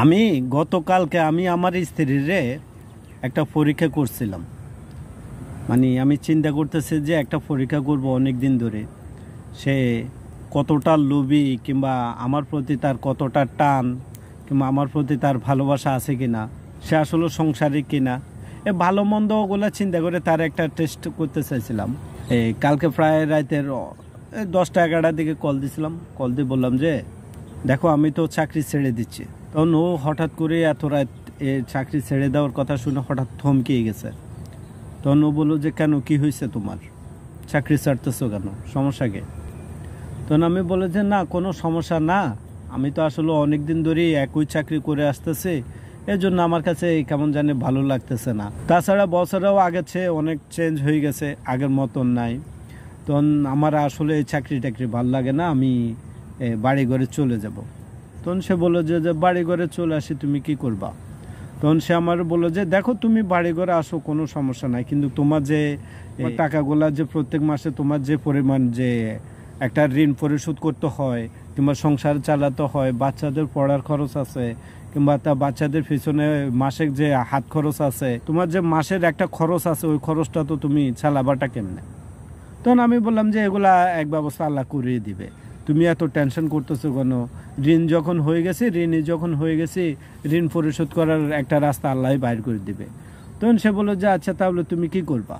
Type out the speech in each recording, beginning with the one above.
আমি গতকালকে আমি আমার স্ত্রীরে একটা পরীক্ষা করছিলাম। মানে আমি চিন্তা করতেছি যে একটা পরীক্ষা করব অনেক দিন ধরে, সে কতটা লোভী কিংবা আমার প্রতি তার কতটা টান কিংবা আমার প্রতি তার ভালোবাসা আছে কিনা, সে আসলে সংসারিক কিনা, এ ভালো মন্দ ওগুলো চিন্তা করে তার একটা টেস্ট করতে চাইছিলাম। কালকে প্রায় রাতের 10টা-11টার দিকে কল দিছিলাম। কল দিয়ে বললাম যে দেখো আমি তো চাকরি ছেড়ে দিচ্ছি। তখন ও হঠাৎ করে এত রাত চাকরি ছেড়ে দেওয়ার কথা শুনে হঠাৎ থমকিয়ে গেছে। তখন ও বললো যে কেন, কি হয়েছে তোমার, চাকরি ছাড়তেছো কেন, সমস্যা কে? তখন আমি বলে যে না কোনো সমস্যা না, আমি তো আসলে অনেক দিন ধরেই একই চাকরি করে আসতেছি, এর জন্য আমার কাছে কেমন জানি ভালো লাগতেছে না। তাছাড়া বছরও আগের চেয়ে অনেক চেঞ্জ হয়ে গেছে, আগের মতন নাই। তখন আমার আসলে চাকরি টাকরি ভালো লাগে না, আমি বাড়ি ঘরে চলে যাব। তখন সে বললো যে বাড়ি ঘরে চলে আসি তুমি কি করবা? তখন সে আমার বললো যে দেখো তুমি বাড়ি ঘরে আসো কোনো সমস্যা নাই, কিন্তু তোমার যে টাকাগুলা যে প্রত্যেক মাসে তোমার যে পরিমাণ যে একটা ঋণ পরিশোধ করতে হয় কিংবা সংসার চালাতে হয়, বাচ্চাদের পড়ার খরচ আছে কিংবা তা বাচ্চাদের পিছনে মাসিক যে হাত খরচ আছে, তোমার যে মাসের একটা খরচ আছে, ওই খরচটা তো তুমি চালাবাটা কেমনে? তখন আমি বললাম যে এগুলা এক ব্যবস্থা আল্লাহ করিয়ে দিবে, তুমি এত টেনশন করতেছো কেন? ঋণ যখন হয়ে গেছে, ঋণ পরিশোধ করার একটা রাস্তা আল্লাহ বাইর করে দিবে। তখন সে বললো যে আচ্ছা তাহলে তুমি কি করবা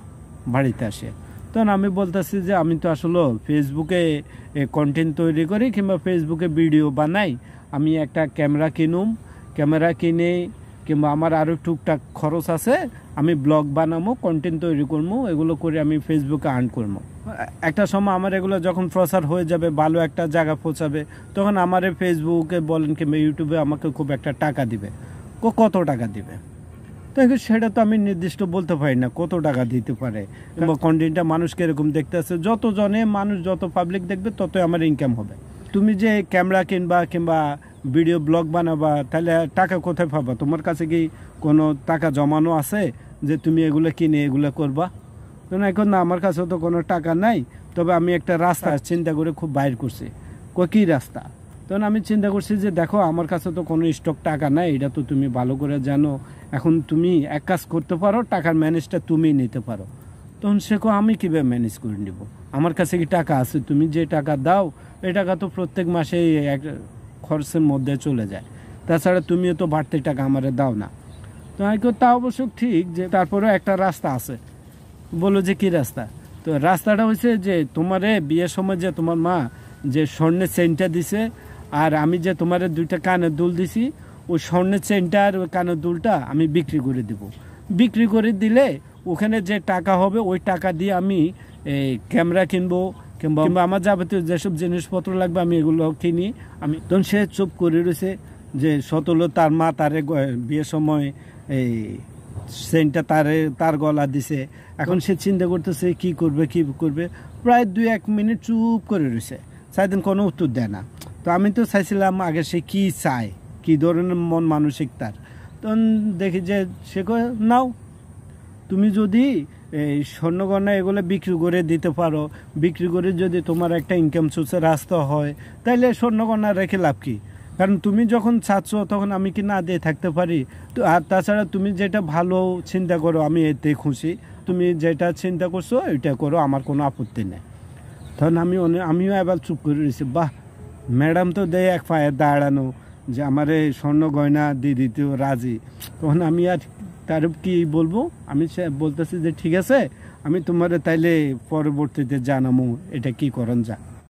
বাড়িতে আসে? তখন আমি বলতেছি যে আমি তো আসলে ফেসবুকে কন্টেন্ট তৈরি করি কিংবা ফেসবুকে ভিডিও বানাই, আমি একটা ক্যামেরা কিনে কিংবা আমার আরও টুকটাক খরচ আছে, আমি ব্লগ বানাবো, কন্টেন্ট তৈরি করবো, এগুলো করে আমি ফেসবুকে আর্ন করবো। একটা সময় আমার এগুলো যখন প্রচার হয়ে যাবে, ভালো একটা জায়গা পৌঁছাবে, তখন আমার ফেসবুকে বলেন কিংবা ইউটিউবে আমাকে খুব একটা টাকা দিবে। কত টাকা দিবে তো সেটা তো আমি নির্দিষ্ট বলতে পারি না কত টাকা দিতে পারে, কিংবা কন্টেন্টটা মানুষকে এরকম দেখতে আসে, যত পাবলিক দেখবে ততই আমার ইনকাম হবে। তুমি যে ক্যামেরা কিংবা ভিডিও ব্লগ বানাবা, তাহলে টাকা কোথায় পাবা? তোমার কাছে কি কোনো টাকা জমানো আছে যে তুমি এগুলো কিনে এগুলো করবা? তো না, এখন না আমার কাছে তো কোনো টাকা নাই, তবে আমি একটা রাস্তা চিন্তা করে খুব বাইর করছি। কী রাস্তা? তখন আমি চিন্তা করছি যে দেখো আমার কাছে তো কোনো স্টক টাকা নাই, এটা তো তুমি ভালো করে জানো। এখন তুমি এক কাজ করতে পারো, টাকার ম্যানেজটা তুমি নিতে পারো। তখন সে আমি কীভাবে ম্যানেজ করে নিব? আমার কাছে কি টাকা আছে? তুমি যে টাকা দাও এই টাকা তো প্রত্যেক মাসে এক খরচের মধ্যে চলে যায়, তাছাড়া তুমিও তো বাড়তি টাকা আমারে দাও না। তো আমি তা অবশ্য ঠিক, যে তারপরেও একটা রাস্তা আছে। বলো যে কি রাস্তা? তো রাস্তাটা হচ্ছে যে তোমারে বিয়ের সময় যে তোমার মা যে স্বর্ণের চেইনটা দিছে, আর আমি যে তোমার 2টা কানের দুল দিছি, ওই স্বর্ণের চেইনটা আর ওই কানের দুলটা আমি বিক্রি করে দেব। বিক্রি করে দিলে ওখানে যে টাকা হবে, ওই টাকা দিয়ে আমি ক্যামেরা কিনবো কিংবা আমার যাবতীয় যেসব জিনিসপত্র লাগবে আমি এগুলো কিনি। আমি তখন সে চুপ করে রয়েছে যে সতলো তার মা তারে বিয়ের সময় এই চেইনটা তার গলা দিছে। এখন সে চিন্তা করতেছে কি করবে। প্রায় 2-1 মিনিট চুপ করে রয়েছে, সারাদিন কোনো উত্তর দেয় না। তো আমি তো চাইছিলাম আগে সে কি চায়, কি ধরনের মন মানসিক তার। তখন দেখি যে সে নাও, তুমি যদি এই স্বর্ণগয়না এগুলো বিক্রি করে দিতে পারো, বিক্রি করে যদি তোমার একটা ইনকাম সোর্সের রাস্তা হয়, তাহলে স্বর্ণগয়না রেখে লাভ কি? কারণ তুমি যখন চাচ্ছ তখন আমি কি না দিয়ে থাকতে পারি? তো আর তাছাড়া তুমি যেটা ভালো চিন্তা করো আমি এতে খুশি, তুমি যেটা চিন্তা করছো এটা করো, আমার কোনো আপত্তি নেই। তখন আমিও এবার চুপ করে রয়েছি। বাহ, ম্যাডাম তো দেয় এক পায়ে দাঁড়ানো যে আমার এই স্বর্ণ গয়না দিয়ে দিতেও রাজি। তখন আমি আর তার কি বলবো, আমি বলতেছি যে ঠিক আছে, আমি তোমার তাইলে পরবর্তীতে জানাবো এটা কি করণ যা।